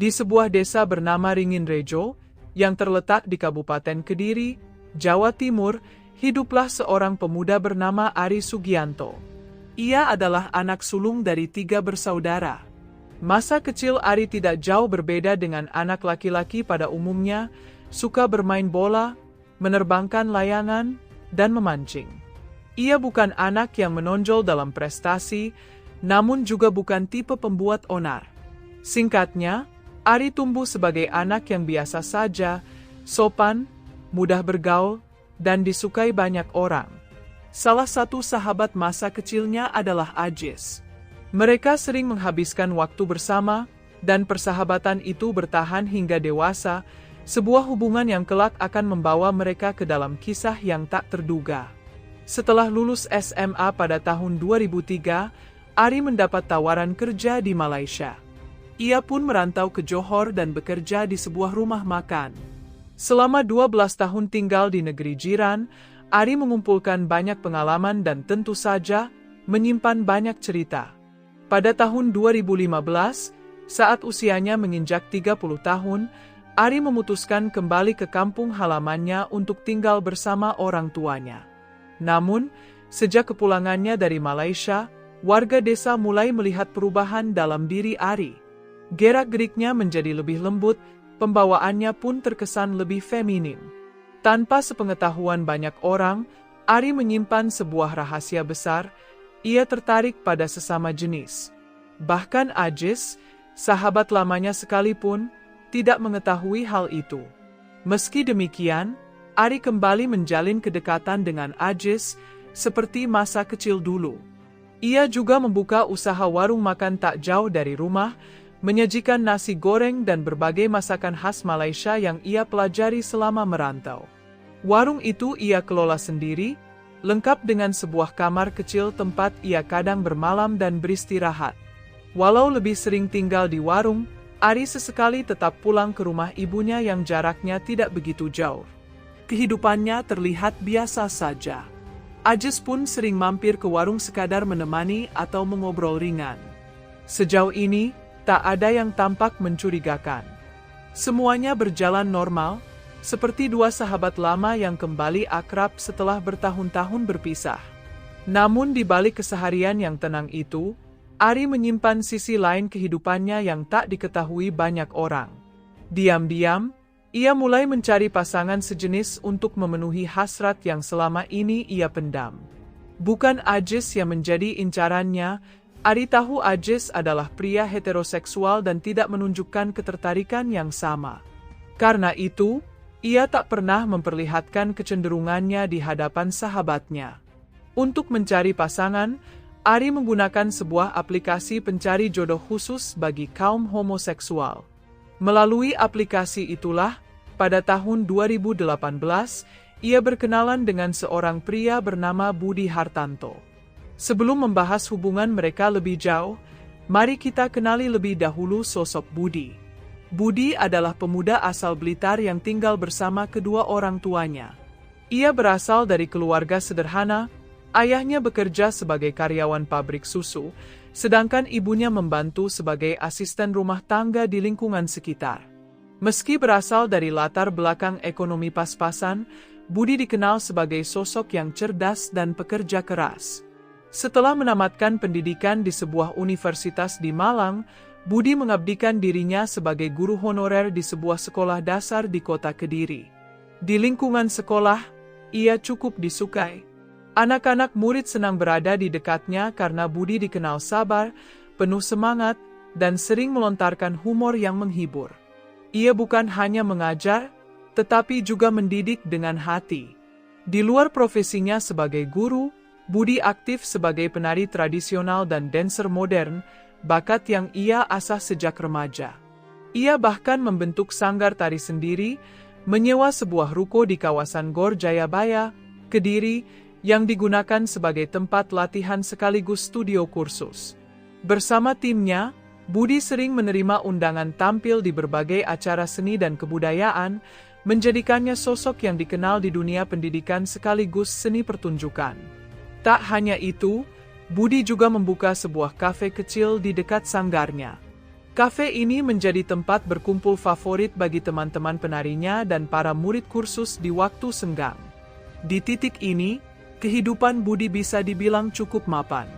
Di sebuah desa bernama Ringinrejo, yang terletak di Kabupaten Kediri, Jawa Timur, hiduplah seorang pemuda bernama Ari Sugianto. Ia adalah anak sulung dari 3 bersaudara. Masa kecil Ari tidak jauh berbeda dengan anak laki-laki pada umumnya, suka bermain bola, menerbangkan layangan, dan memancing. Ia bukan anak yang menonjol dalam prestasi, namun juga bukan tipe pembuat onar. Singkatnya, Ari tumbuh sebagai anak yang biasa saja, sopan, mudah bergaul, dan disukai banyak orang. Salah satu sahabat masa kecilnya adalah Ajis. Mereka sering menghabiskan waktu bersama, dan persahabatan itu bertahan hingga dewasa, sebuah hubungan yang kelak akan membawa mereka ke dalam kisah yang tak terduga. Setelah lulus SMA pada tahun 2003, Ari mendapat tawaran kerja di Malaysia. Ia pun merantau ke Johor dan bekerja di sebuah rumah makan. Selama 12 tahun tinggal di negeri jiran, Ari mengumpulkan banyak pengalaman dan tentu saja menyimpan banyak cerita. Pada tahun 2015, saat usianya menginjak 30 tahun, Ari memutuskan kembali ke kampung halamannya untuk tinggal bersama orang tuanya. Namun, sejak kepulangannya dari Malaysia, warga desa mulai melihat perubahan dalam diri Ari. Gerak-geriknya menjadi lebih lembut, pembawaannya pun terkesan lebih feminim. Tanpa sepengetahuan banyak orang, Ari menyimpan sebuah rahasia besar, ia tertarik pada sesama jenis. Bahkan Ajis, sahabat lamanya sekalipun, tidak mengetahui hal itu. Meski demikian, Ari kembali menjalin kedekatan dengan Ajis, seperti masa kecil dulu. Ia juga membuka usaha warung makan tak jauh dari rumah, menyajikan nasi goreng dan berbagai masakan khas Malaysia yang ia pelajari selama merantau. Warung itu ia kelola sendiri, lengkap dengan sebuah kamar kecil tempat ia kadang bermalam dan beristirahat. Walau lebih sering tinggal di warung, Ari sesekali tetap pulang ke rumah ibunya yang jaraknya tidak begitu jauh. Kehidupannya terlihat biasa saja. Ajis pun sering mampir ke warung sekadar menemani atau mengobrol ringan. Sejauh ini, tak ada yang tampak mencurigakan. Semuanya berjalan normal, seperti 2 sahabat lama yang kembali akrab setelah bertahun-tahun berpisah. Namun di balik keseharian yang tenang itu, Ari menyimpan sisi lain kehidupannya yang tak diketahui banyak orang. Diam-diam, ia mulai mencari pasangan sejenis untuk memenuhi hasrat yang selama ini ia pendam. Bukan Ajis yang menjadi incarannya, Ari tahu Ajis adalah pria heteroseksual dan tidak menunjukkan ketertarikan yang sama. Karena itu, ia tak pernah memperlihatkan kecenderungannya di hadapan sahabatnya. Untuk mencari pasangan, Ari menggunakan sebuah aplikasi pencari jodoh khusus bagi kaum homoseksual. Melalui aplikasi itulah, pada tahun 2018, ia berkenalan dengan seorang pria bernama Budi Hartanto. Sebelum membahas hubungan mereka lebih jauh, mari kita kenali lebih dahulu sosok Budi. Budi adalah pemuda asal Blitar yang tinggal bersama kedua orang tuanya. Ia berasal dari keluarga sederhana, ayahnya bekerja sebagai karyawan pabrik susu, sedangkan ibunya membantu sebagai asisten rumah tangga di lingkungan sekitar. Meski berasal dari latar belakang ekonomi pas-pasan, Budi dikenal sebagai sosok yang cerdas dan pekerja keras. Setelah menamatkan pendidikan di sebuah universitas di Malang, Budi mengabdikan dirinya sebagai guru honorer di sebuah sekolah dasar di kota Kediri. Di lingkungan sekolah, ia cukup disukai. Anak-anak murid senang berada di dekatnya karena Budi dikenal sabar, penuh semangat, dan sering melontarkan humor yang menghibur. Ia bukan hanya mengajar, tetapi juga mendidik dengan hati. Di luar profesinya sebagai guru, Budi aktif sebagai penari tradisional dan dancer modern, bakat yang ia asah sejak remaja. Ia bahkan membentuk sanggar tari sendiri, menyewa sebuah ruko di kawasan Gor Jayabaya, Kediri, yang digunakan sebagai tempat latihan sekaligus studio kursus. Bersama timnya, Budi sering menerima undangan tampil di berbagai acara seni dan kebudayaan, menjadikannya sosok yang dikenal di dunia pendidikan sekaligus seni pertunjukan. Tak hanya itu, Budi juga membuka sebuah kafe kecil di dekat sanggarnya. Kafe ini menjadi tempat berkumpul favorit bagi teman-teman penarinya dan para murid kursus di waktu senggang. Di titik ini, kehidupan Budi bisa dibilang cukup mapan.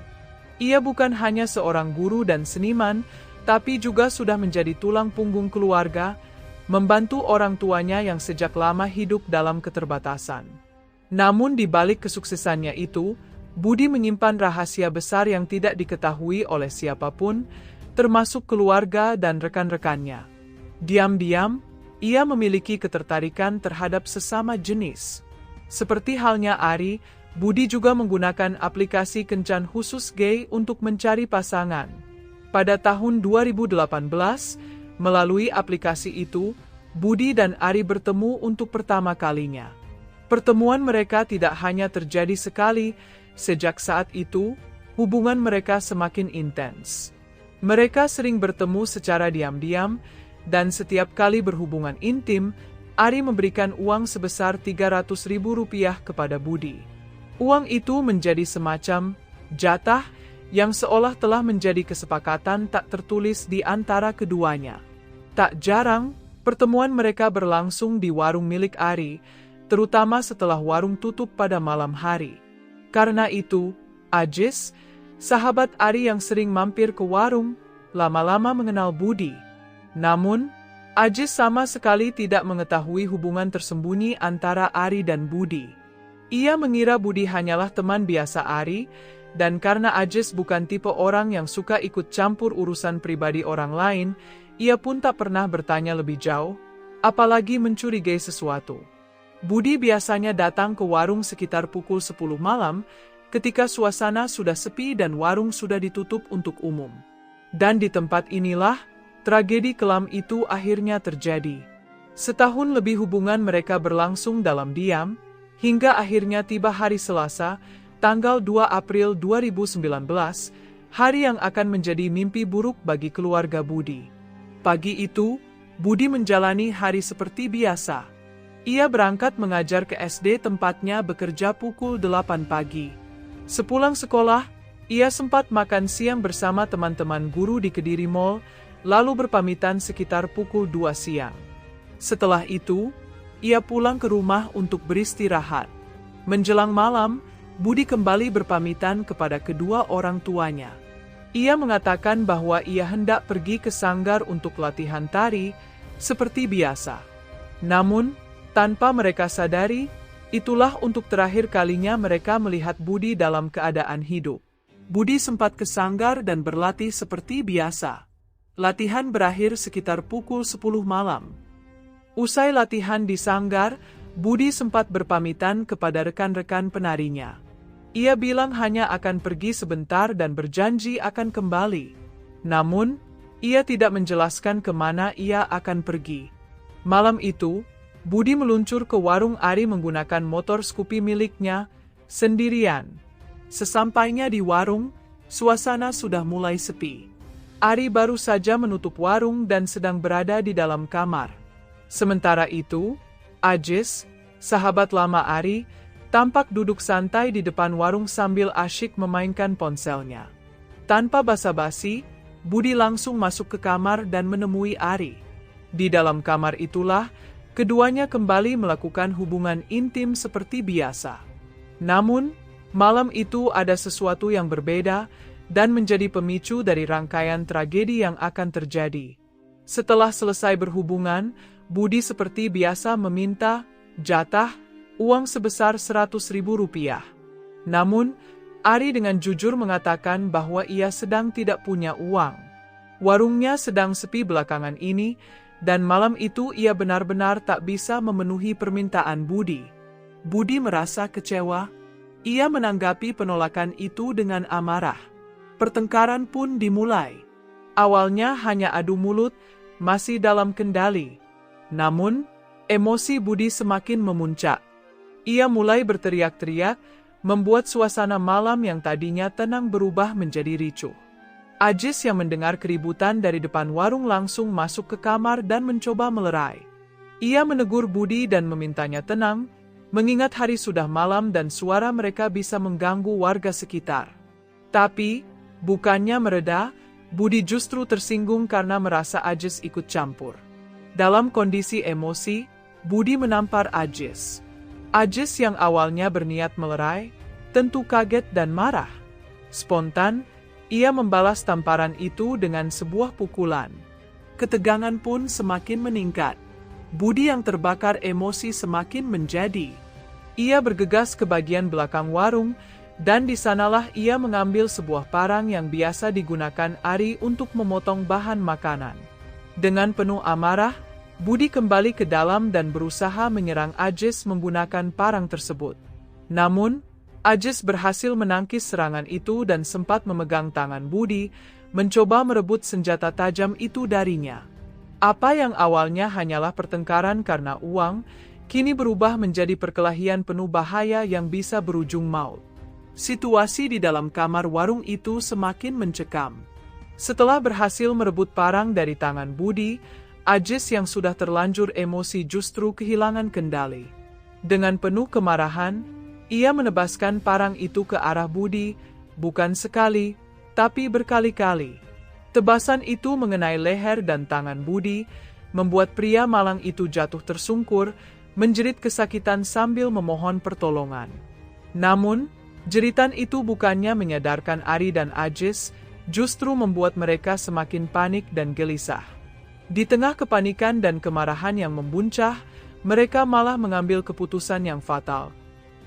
Ia bukan hanya seorang guru dan seniman, tapi juga sudah menjadi tulang punggung keluarga, membantu orang tuanya yang sejak lama hidup dalam keterbatasan. Namun di balik kesuksesannya itu, Budi menyimpan rahasia besar yang tidak diketahui oleh siapapun, termasuk keluarga dan rekan-rekannya. Diam-diam, ia memiliki ketertarikan terhadap sesama jenis. Seperti halnya Ari, Budi juga menggunakan aplikasi kencan khusus gay untuk mencari pasangan. Pada tahun 2018, melalui aplikasi itu, Budi dan Ari bertemu untuk pertama kalinya. Pertemuan mereka tidak hanya terjadi sekali, sejak saat itu, hubungan mereka semakin intens. Mereka sering bertemu secara diam-diam, dan setiap kali berhubungan intim, Ari memberikan uang sebesar Rp300.000 kepada Budi. Uang itu menjadi semacam jatah yang seolah telah menjadi kesepakatan tak tertulis di antara keduanya. Tak jarang, pertemuan mereka berlangsung di warung milik Ari, terutama setelah warung tutup pada malam hari. Karena itu, Ajis, sahabat Ari yang sering mampir ke warung, lama-lama mengenal Budi. Namun, Ajis sama sekali tidak mengetahui hubungan tersembunyi antara Ari dan Budi. Ia mengira Budi hanyalah teman biasa Ari, dan karena Ajis bukan tipe orang yang suka ikut campur urusan pribadi orang lain, ia pun tak pernah bertanya lebih jauh, apalagi mencurigai sesuatu. Budi biasanya datang ke warung sekitar pukul 10 malam, ketika suasana sudah sepi dan warung sudah ditutup untuk umum. Dan di tempat inilah, tragedi kelam itu akhirnya terjadi. Setahun lebih hubungan mereka berlangsung dalam diam, hingga akhirnya tiba hari Selasa, tanggal 2 April 2019, hari yang akan menjadi mimpi buruk bagi keluarga Budi. Pagi itu, Budi menjalani hari seperti biasa. Ia berangkat mengajar ke SD tempatnya bekerja pukul 8 pagi. Sepulang sekolah, ia sempat makan siang bersama teman-teman guru di Kediri Mall, lalu berpamitan sekitar pukul 2 siang. Setelah itu, ia pulang ke rumah untuk beristirahat. Menjelang malam, Budi kembali berpamitan kepada kedua orang tuanya. Ia mengatakan bahwa ia hendak pergi ke sanggar untuk latihan tari, seperti biasa. Namun, tanpa mereka sadari, itulah untuk terakhir kalinya mereka melihat Budi dalam keadaan hidup. Budi sempat ke sanggar dan berlatih seperti biasa. Latihan berakhir sekitar pukul 10 malam. Usai latihan di sanggar, Budi sempat berpamitan kepada rekan-rekan penarinya. Ia bilang hanya akan pergi sebentar dan berjanji akan kembali. Namun, ia tidak menjelaskan kemana ia akan pergi. Malam itu, Budi meluncur ke warung Ari menggunakan motor Scoopy miliknya, sendirian. Sesampainya di warung, suasana sudah mulai sepi. Ari baru saja menutup warung dan sedang berada di dalam kamar. Sementara itu, Ajis, sahabat lama Ari, tampak duduk santai di depan warung sambil asyik memainkan ponselnya. Tanpa basa-basi, Budi langsung masuk ke kamar dan menemui Ari. Di dalam kamar itulah, keduanya kembali melakukan hubungan intim seperti biasa. Namun, malam itu ada sesuatu yang berbeda dan menjadi pemicu dari rangkaian tragedi yang akan terjadi. Setelah selesai berhubungan, Budi seperti biasa meminta jatah uang sebesar Rp100.000. Namun, Ari dengan jujur mengatakan bahwa ia sedang tidak punya uang. Warungnya sedang sepi belakangan ini, dan malam itu ia benar-benar tak bisa memenuhi permintaan Budi. Budi merasa kecewa. Ia menanggapi penolakan itu dengan amarah. Pertengkaran pun dimulai. Awalnya hanya adu mulut, masih dalam kendali. Namun, emosi Budi semakin memuncak. Ia mulai berteriak-teriak, membuat suasana malam yang tadinya tenang berubah menjadi ricuh. Ajis yang mendengar keributan dari depan warung langsung masuk ke kamar dan mencoba melerai. Ia menegur Budi dan memintanya tenang, mengingat hari sudah malam dan suara mereka bisa mengganggu warga sekitar. Tapi, bukannya mereda, Budi justru tersinggung karena merasa Ajis ikut campur. Dalam kondisi emosi, Budi menampar Ajis. Ajis yang awalnya berniat melerai, tentu kaget dan marah. Spontan, ia membalas tamparan itu dengan sebuah pukulan. Ketegangan pun semakin meningkat. Budi yang terbakar emosi semakin menjadi. Ia bergegas ke bagian belakang warung, dan di sanalah ia mengambil sebuah parang yang biasa digunakan Ari untuk memotong bahan makanan. Dengan penuh amarah, Budi kembali ke dalam dan berusaha menyerang Ajis menggunakan parang tersebut. Namun, Ajis berhasil menangkis serangan itu dan sempat memegang tangan Budi, mencoba merebut senjata tajam itu darinya. Apa yang awalnya hanyalah pertengkaran karena uang, kini berubah menjadi perkelahian penuh bahaya yang bisa berujung maut. Situasi di dalam kamar warung itu semakin mencekam. Setelah berhasil merebut parang dari tangan Budi, Ajis yang sudah terlanjur emosi justru kehilangan kendali. Dengan penuh kemarahan, ia menebaskan parang itu ke arah Budi, bukan sekali, tapi berkali-kali. Tebasan itu mengenai leher dan tangan Budi, membuat pria malang itu jatuh tersungkur, menjerit kesakitan sambil memohon pertolongan. Namun, jeritan itu bukannya menyadarkan Ari dan Ajis, justru membuat mereka semakin panik dan gelisah. Di tengah kepanikan dan kemarahan yang membuncah, mereka malah mengambil keputusan yang fatal.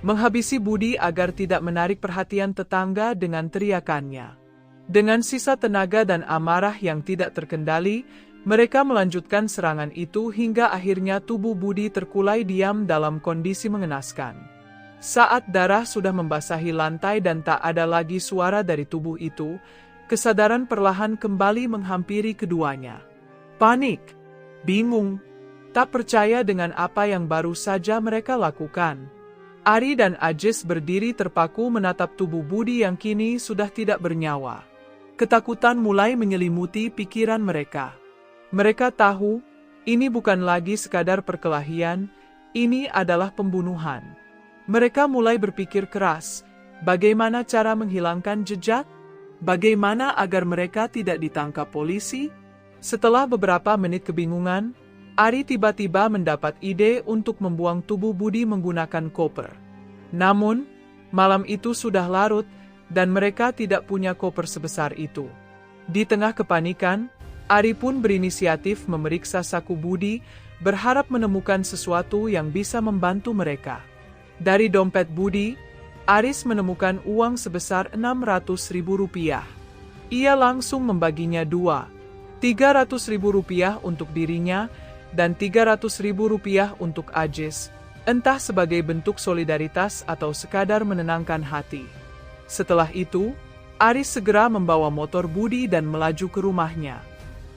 Menghabisi Budi agar tidak menarik perhatian tetangga dengan teriakannya. Dengan sisa tenaga dan amarah yang tidak terkendali, mereka melanjutkan serangan itu hingga akhirnya tubuh Budi terkulai diam dalam kondisi mengenaskan. Saat darah sudah membasahi lantai dan tak ada lagi suara dari tubuh itu, kesadaran perlahan kembali menghampiri keduanya. Panik, bingung, tak percaya dengan apa yang baru saja mereka lakukan. Ari dan Ajis berdiri terpaku menatap tubuh Budi yang kini sudah tidak bernyawa. Ketakutan mulai menyelimuti pikiran mereka. Mereka tahu, ini bukan lagi sekadar perkelahian, ini adalah pembunuhan. Mereka mulai berpikir keras, bagaimana cara menghilangkan jejak? Bagaimana agar mereka tidak ditangkap polisi? Setelah beberapa menit kebingungan, Ari tiba-tiba mendapat ide untuk membuang tubuh Budi menggunakan koper. Namun, malam itu sudah larut, dan mereka tidak punya koper sebesar itu. Di tengah kepanikan, Ari pun berinisiatif memeriksa saku Budi, berharap menemukan sesuatu yang bisa membantu mereka. Dari dompet Budi, Aris menemukan uang sebesar Rp600.000. Ia langsung membaginya dua, Rp300.000 untuk dirinya, dan Rp300.000 untuk Ajis, entah sebagai bentuk solidaritas atau sekadar menenangkan hati. Setelah itu, Aris segera membawa motor Budi dan melaju ke rumahnya.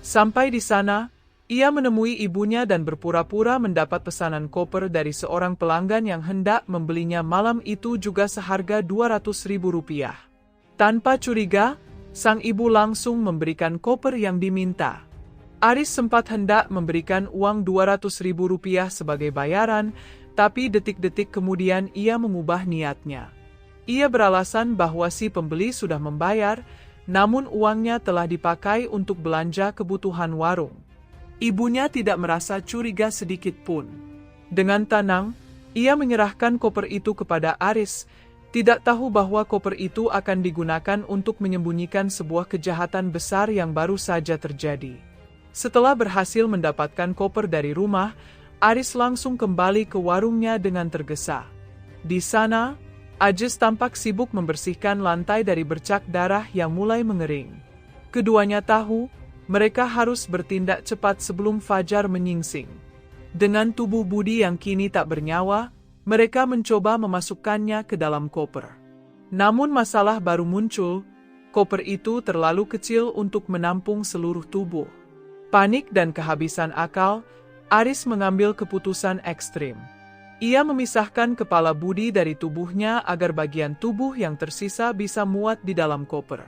Sampai di sana, ia menemui ibunya dan berpura-pura mendapat pesanan koper dari seorang pelanggan yang hendak membelinya malam itu juga seharga Rp200.000. Tanpa curiga, sang ibu langsung memberikan koper yang diminta. Aris sempat hendak memberikan uang Rp200.000 sebagai bayaran, tapi detik-detik kemudian ia mengubah niatnya. Ia beralasan bahwa si pembeli sudah membayar, namun uangnya telah dipakai untuk belanja kebutuhan warung. Ibunya tidak merasa curiga sedikit pun. Dengan tenang, ia menyerahkan koper itu kepada Aris, tidak tahu bahwa koper itu akan digunakan untuk menyembunyikan sebuah kejahatan besar yang baru saja terjadi. Setelah berhasil mendapatkan koper dari rumah, Aris langsung kembali ke warungnya dengan tergesa. Di sana, Ajis tampak sibuk membersihkan lantai dari bercak darah yang mulai mengering. Keduanya tahu, mereka harus bertindak cepat sebelum fajar menyingsing. Dengan tubuh Budi yang kini tak bernyawa, mereka mencoba memasukkannya ke dalam koper. Namun masalah baru muncul, koper itu terlalu kecil untuk menampung seluruh tubuh. Panik dan kehabisan akal, Aris mengambil keputusan ekstrim. Ia memisahkan kepala Budi dari tubuhnya agar bagian tubuh yang tersisa bisa muat di dalam koper.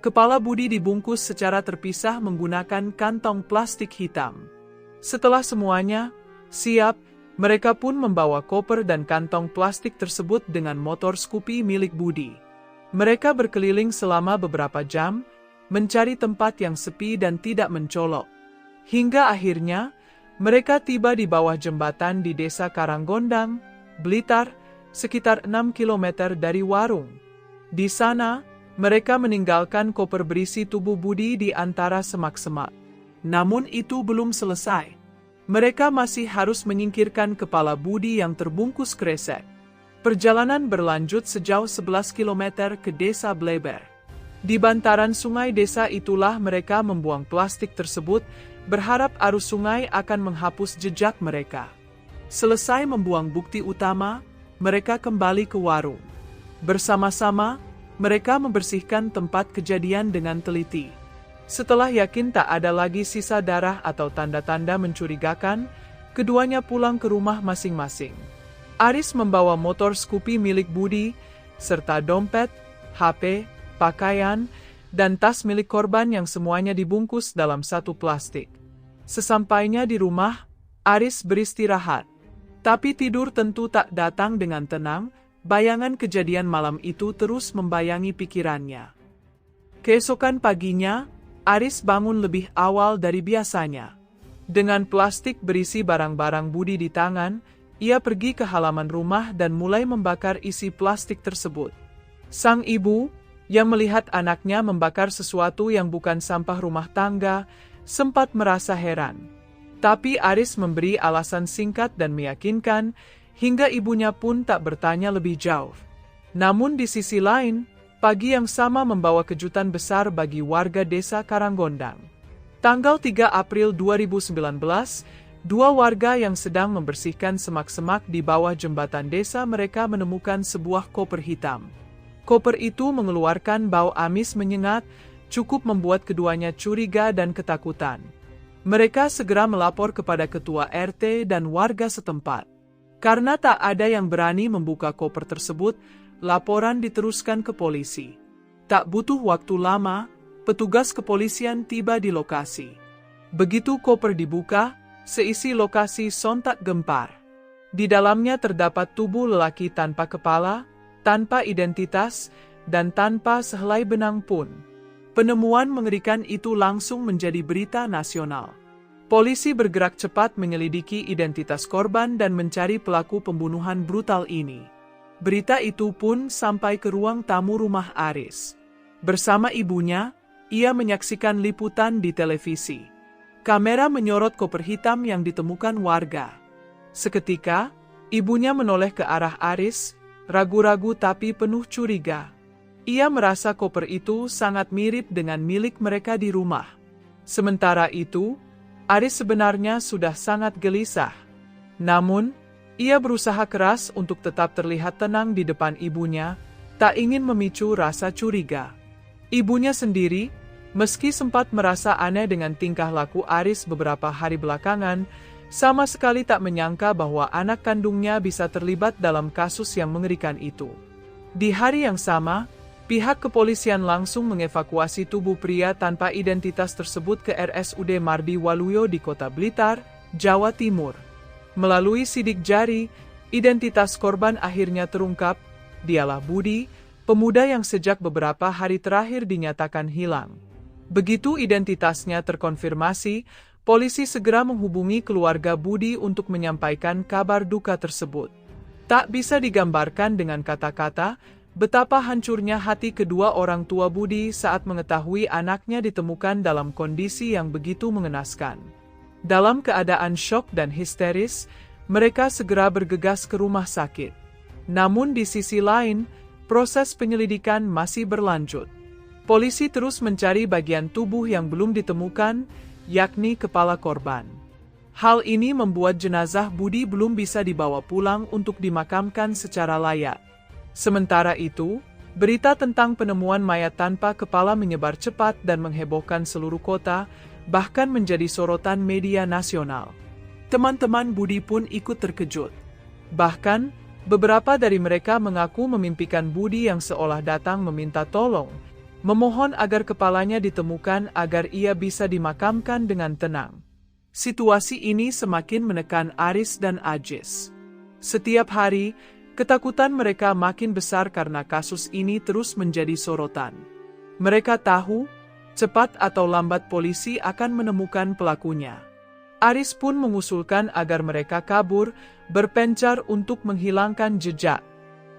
Kepala Budi dibungkus secara terpisah menggunakan kantong plastik hitam. Setelah semuanya siap, mereka pun membawa koper dan kantong plastik tersebut dengan motor Scoopy milik Budi. Mereka berkeliling selama beberapa jam, mencari tempat yang sepi dan tidak mencolok. Hingga akhirnya, mereka tiba di bawah jembatan di Desa Karanggondang, Blitar, sekitar 6 km dari warung. Di sana, mereka meninggalkan koper berisi tubuh Budi di antara semak-semak. Namun itu belum selesai. Mereka masih harus menyingkirkan kepala Budi yang terbungkus kresek. Perjalanan berlanjut sejauh 11 km ke Desa Bleber. Di bantaran sungai desa itulah mereka membuang plastik tersebut, berharap arus sungai akan menghapus jejak mereka. Selesai membuang bukti utama, mereka kembali ke warung. Bersama-sama, mereka membersihkan tempat kejadian dengan teliti. Setelah yakin tak ada lagi sisa darah atau tanda-tanda mencurigakan, keduanya pulang ke rumah masing-masing. Aris membawa motor Scoopy milik Budi, serta dompet, HP, pakaian, dan tas milik korban yang semuanya dibungkus dalam satu plastik. Sesampainya di rumah, Aris beristirahat. Tapi tidur tentu tak datang dengan tenang, bayangan kejadian malam itu terus membayangi pikirannya. Keesokan paginya, Aris bangun lebih awal dari biasanya. Dengan plastik berisi barang-barang Budi di tangan, ia pergi ke halaman rumah dan mulai membakar isi plastik tersebut. Sang ibu, yang melihat anaknya membakar sesuatu yang bukan sampah rumah tangga, sempat merasa heran. Tapi Aris memberi alasan singkat dan meyakinkan, hingga ibunya pun tak bertanya lebih jauh. Namun di sisi lain, pagi yang sama membawa kejutan besar bagi warga Desa Karanggondang. Tanggal 3 April 2019, dua warga yang sedang membersihkan semak-semak di bawah jembatan desa mereka menemukan sebuah koper hitam. Koper itu mengeluarkan bau amis menyengat, cukup membuat keduanya curiga dan ketakutan. Mereka segera melapor kepada ketua RT dan warga setempat. Karena tak ada yang berani membuka koper tersebut, laporan diteruskan ke polisi. Tak butuh waktu lama, petugas kepolisian tiba di lokasi. Begitu koper dibuka, seisi lokasi sontak gempar. Di dalamnya terdapat tubuh lelaki tanpa kepala, tanpa identitas, dan tanpa sehelai benang pun. Penemuan mengerikan itu langsung menjadi berita nasional. Polisi bergerak cepat menyelidiki identitas korban dan mencari pelaku pembunuhan brutal ini. Berita itu pun sampai ke ruang tamu rumah Aris. Bersama ibunya, ia menyaksikan liputan di televisi. Kamera menyorot koper hitam yang ditemukan warga. Seketika, ibunya menoleh ke arah Aris, ragu-ragu tapi penuh curiga. Ia merasa koper itu sangat mirip dengan milik mereka di rumah. Sementara itu, Aris sebenarnya sudah sangat gelisah. Namun, ia berusaha keras untuk tetap terlihat tenang di depan ibunya, tak ingin memicu rasa curiga. Ibunya sendiri, meski sempat merasa aneh dengan tingkah laku Aris beberapa hari belakangan, sama sekali tak menyangka bahwa anak kandungnya bisa terlibat dalam kasus yang mengerikan itu. Di hari yang sama, pihak kepolisian langsung mengevakuasi tubuh pria tanpa identitas tersebut ke RSUD Mardi Waluyo di Kota Blitar, Jawa Timur. Melalui sidik jari, identitas korban akhirnya terungkap, dialah Budi, pemuda yang sejak beberapa hari terakhir dinyatakan hilang. Begitu identitasnya terkonfirmasi, polisi segera menghubungi keluarga Budi untuk menyampaikan kabar duka tersebut. Tak bisa digambarkan dengan kata-kata, betapa hancurnya hati kedua orang tua Budi saat mengetahui anaknya ditemukan dalam kondisi yang begitu mengenaskan. Dalam keadaan syok dan histeris, mereka segera bergegas ke rumah sakit. Namun di sisi lain, proses penyelidikan masih berlanjut. Polisi terus mencari bagian tubuh yang belum ditemukan, yakni kepala korban. Hal ini membuat jenazah Budi belum bisa dibawa pulang untuk dimakamkan secara layak. Sementara itu, berita tentang penemuan mayat tanpa kepala menyebar cepat dan menghebohkan seluruh kota, bahkan menjadi sorotan media nasional. Teman-teman Budi pun ikut terkejut. Bahkan, beberapa dari mereka mengaku memimpikan Budi yang seolah datang meminta tolong, memohon agar kepalanya ditemukan agar ia bisa dimakamkan dengan tenang. Situasi ini semakin menekan Aris dan Ajis. Setiap hari, ketakutan mereka makin besar karena kasus ini terus menjadi sorotan. Mereka tahu, Cepat atau lambat polisi akan menemukan pelakunya. Aris pun mengusulkan agar mereka kabur, berpencar untuk menghilangkan jejak.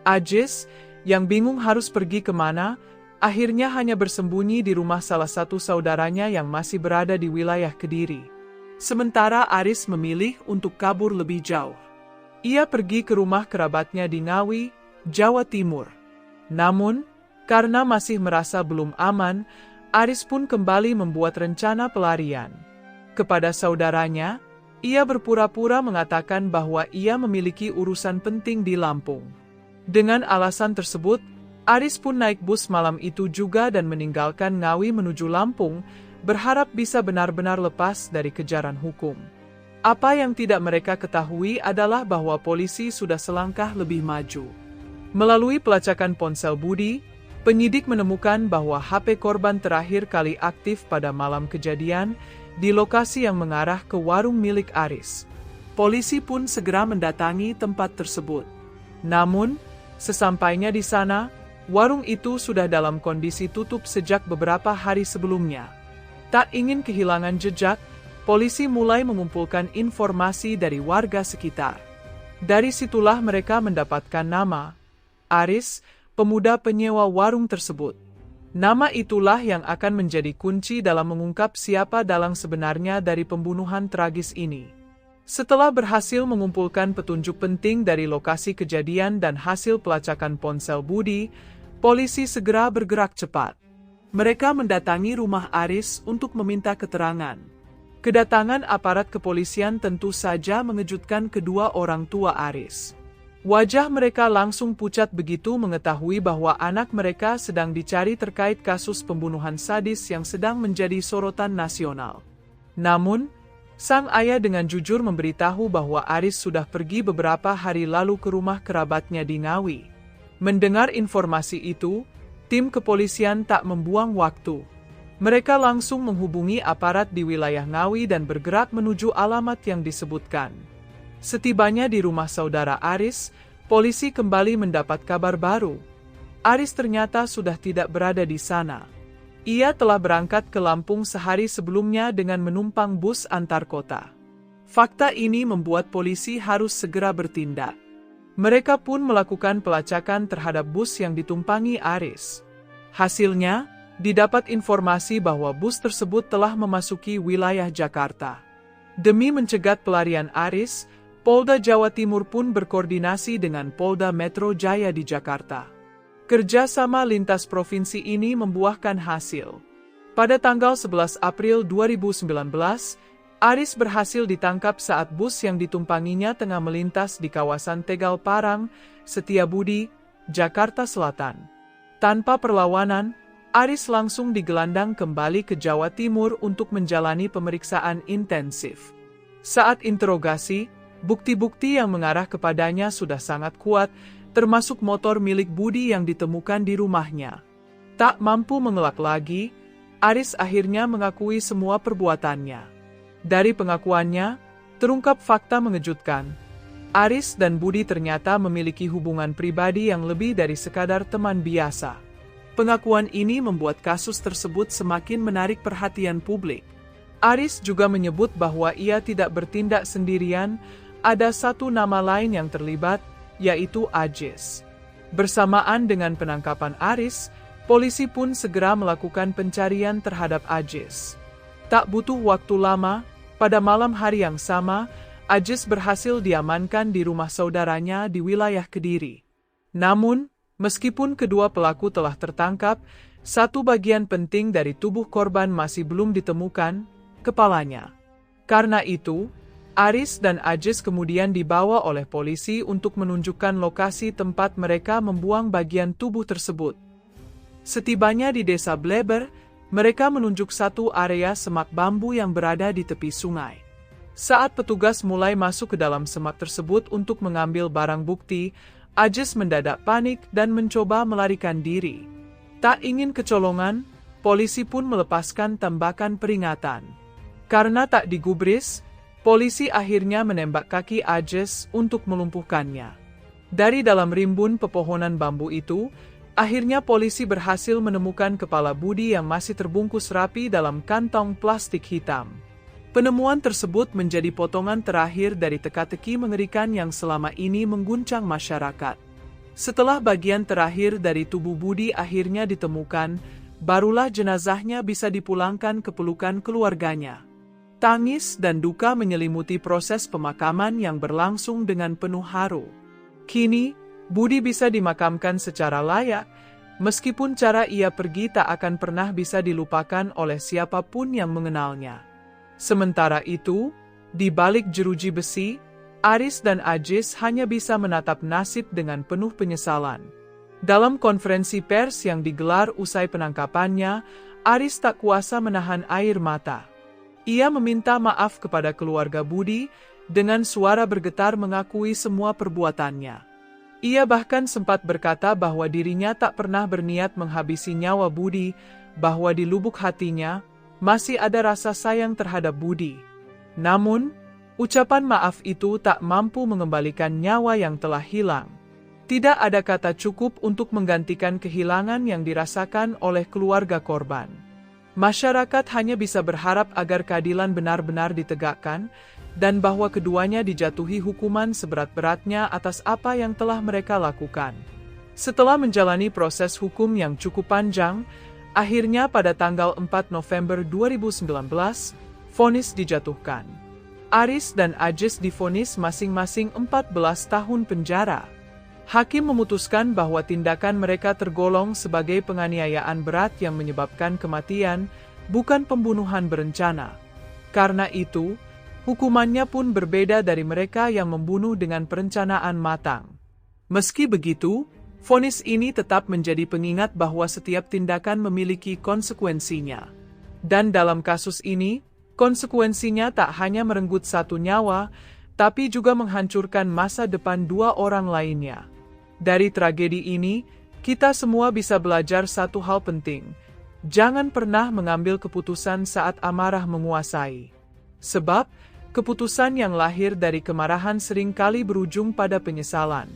Ajis, yang bingung harus pergi kemana, akhirnya hanya bersembunyi di rumah salah satu saudaranya yang masih berada di wilayah Kediri. Sementara Aris memilih untuk kabur lebih jauh. Ia pergi ke rumah kerabatnya di Ngawi, Jawa Timur. Namun, karena masih merasa belum aman, Aris pun kembali membuat rencana pelarian. Kepada saudaranya, ia berpura-pura mengatakan bahwa ia memiliki urusan penting di Lampung. Dengan alasan tersebut, Aris pun naik bus malam itu juga dan meninggalkan Ngawi menuju Lampung, berharap bisa benar-benar lepas dari kejaran hukum. Apa yang tidak mereka ketahui adalah bahwa polisi sudah selangkah lebih maju. Melalui pelacakan ponsel Budi, penyidik menemukan bahwa HP korban terakhir kali aktif pada malam kejadian di lokasi yang mengarah ke warung milik Aris. Polisi pun segera mendatangi tempat tersebut. Namun, sesampainya di sana, warung itu sudah dalam kondisi tutup sejak beberapa hari sebelumnya. Tak ingin kehilangan jejak, polisi mulai mengumpulkan informasi dari warga sekitar. Dari situlah mereka mendapatkan nama Aris, pemuda penyewa warung tersebut. Nama itulah yang akan menjadi kunci dalam mengungkap siapa dalang sebenarnya dari pembunuhan tragis ini. Setelah berhasil mengumpulkan petunjuk penting dari lokasi kejadian dan hasil pelacakan ponsel Budi, polisi segera bergerak cepat. Mereka mendatangi rumah Aris untuk meminta keterangan. Kedatangan aparat kepolisian tentu saja mengejutkan kedua orang tua Aris. Wajah mereka langsung pucat begitu mengetahui bahwa anak mereka sedang dicari terkait kasus pembunuhan sadis yang sedang menjadi sorotan nasional. Namun, sang ayah dengan jujur memberitahu bahwa Aris sudah pergi beberapa hari lalu ke rumah kerabatnya di Ngawi. Mendengar informasi itu, tim kepolisian tak membuang waktu. Mereka langsung menghubungi aparat di wilayah Ngawi dan bergerak menuju alamat yang disebutkan. Setibanya di rumah saudara Aris, polisi kembali mendapat kabar baru. Aris ternyata sudah tidak berada di sana. Ia telah berangkat ke Lampung sehari sebelumnya dengan menumpang bus antar kota. Fakta ini membuat polisi harus segera bertindak. Mereka pun melakukan pelacakan terhadap bus yang ditumpangi Aris. Hasilnya, didapat informasi bahwa bus tersebut telah memasuki wilayah Jakarta. Demi mencegat pelarian Aris, Polda Jawa Timur pun berkoordinasi dengan Polda Metro Jaya di Jakarta. Kerjasama lintas provinsi ini membuahkan hasil. Pada tanggal 11 April 2019, Aris berhasil ditangkap saat bus yang ditumpanginya tengah melintas di kawasan Tegal Parang, Setiabudi, Jakarta Selatan. Tanpa perlawanan, Aris langsung digelandang kembali ke Jawa Timur untuk menjalani pemeriksaan intensif. Saat interogasi, bukti-bukti yang mengarah kepadanya sudah sangat kuat, termasuk motor milik Budi yang ditemukan di rumahnya. Tak mampu mengelak lagi, Aris akhirnya mengakui semua perbuatannya. Dari pengakuannya, terungkap fakta mengejutkan. Aris dan Budi ternyata memiliki hubungan pribadi yang lebih dari sekadar teman biasa. Pengakuan ini membuat kasus tersebut semakin menarik perhatian publik. Aris juga menyebut bahwa ia tidak bertindak sendirian, ada satu nama lain yang terlibat, yaitu Ajis. Bersamaan dengan penangkapan Aris, polisi pun segera melakukan pencarian terhadap Ajis. Tak butuh waktu lama, pada malam hari yang sama, Ajis berhasil diamankan di rumah saudaranya di wilayah Kediri. Namun, meskipun kedua pelaku telah tertangkap, satu bagian penting dari tubuh korban masih belum ditemukan, kepalanya. Karena itu, Aris dan Ajis kemudian dibawa oleh polisi untuk menunjukkan lokasi tempat mereka membuang bagian tubuh tersebut. Setibanya di desa Bleber, mereka menunjuk satu area semak bambu yang berada di tepi sungai. Saat petugas mulai masuk ke dalam semak tersebut untuk mengambil barang bukti, Ajis mendadak panik dan mencoba melarikan diri. Tak ingin kecolongan, polisi pun melepaskan tembakan peringatan. Karena tak digubris, polisi akhirnya menembak kaki Ajis untuk melumpuhkannya. Dari dalam rimbun pepohonan bambu itu, Akhirnya polisi berhasil menemukan kepala Budi yang masih terbungkus rapi dalam kantong plastik hitam. Penemuan tersebut menjadi potongan terakhir dari teka-teki mengerikan yang selama ini mengguncang masyarakat. Setelah bagian terakhir dari tubuh Budi akhirnya ditemukan, barulah jenazahnya bisa dipulangkan ke pelukan keluarganya. Tangis dan duka menyelimuti proses pemakaman yang berlangsung dengan penuh haru. Kini, Budi bisa dimakamkan secara layak, meskipun cara ia pergi tak akan pernah bisa dilupakan oleh siapapun yang mengenalnya. Sementara itu, di balik jeruji besi, Aris dan Ajis hanya bisa menatap nasib dengan penuh penyesalan. Dalam konferensi pers yang digelar usai penangkapannya, Aris tak kuasa menahan air mata. Ia meminta maaf kepada keluarga Budi, dengan suara bergetar mengakui semua perbuatannya. Ia bahkan sempat berkata bahwa dirinya tak pernah berniat menghabisi nyawa Budi, bahwa di lubuk hatinya masih ada rasa sayang terhadap Budi. Namun, ucapan maaf itu tak mampu mengembalikan nyawa yang telah hilang. Tidak ada kata cukup untuk menggantikan kehilangan yang dirasakan oleh keluarga korban. Masyarakat hanya bisa berharap agar keadilan benar-benar ditegakkan, dan bahwa keduanya dijatuhi hukuman seberat-beratnya atas apa yang telah mereka lakukan. Setelah menjalani proses hukum yang cukup panjang, akhirnya pada tanggal 4 November 2019, vonis dijatuhkan. Aris dan Ajis divonis masing-masing 14 tahun penjara. Hakim memutuskan bahwa tindakan mereka tergolong sebagai penganiayaan berat yang menyebabkan kematian, bukan pembunuhan berencana. Karena itu, hukumannya pun berbeda dari mereka yang membunuh dengan perencanaan matang. Meski begitu, vonis ini tetap menjadi pengingat bahwa setiap tindakan memiliki konsekuensinya. Dan dalam kasus ini, konsekuensinya tak hanya merenggut satu nyawa, tapi juga menghancurkan masa depan dua orang lainnya. Dari tragedi ini, kita semua bisa belajar satu hal penting. Jangan pernah mengambil keputusan saat amarah menguasai. Sebab, keputusan yang lahir dari kemarahan seringkali berujung pada penyesalan.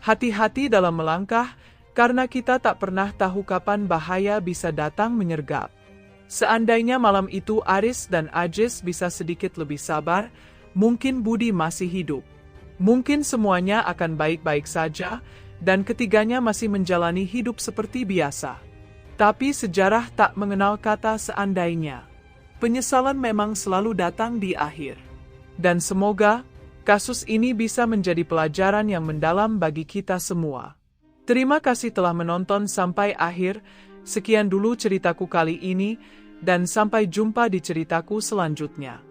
Hati-hati dalam melangkah, karena kita tak pernah tahu kapan bahaya bisa datang menyergap. Seandainya malam itu Aris dan Ajis bisa sedikit lebih sabar, mungkin Budi masih hidup. Mungkin semuanya akan baik-baik saja, dan ketiganya masih menjalani hidup seperti biasa. Tapi sejarah tak mengenal kata seandainya. Penyesalan memang selalu datang di akhir. Dan semoga kasus ini bisa menjadi pelajaran yang mendalam bagi kita semua. Terima kasih telah menonton sampai akhir. Sekian dulu ceritaku kali ini, dan sampai jumpa di ceritaku selanjutnya.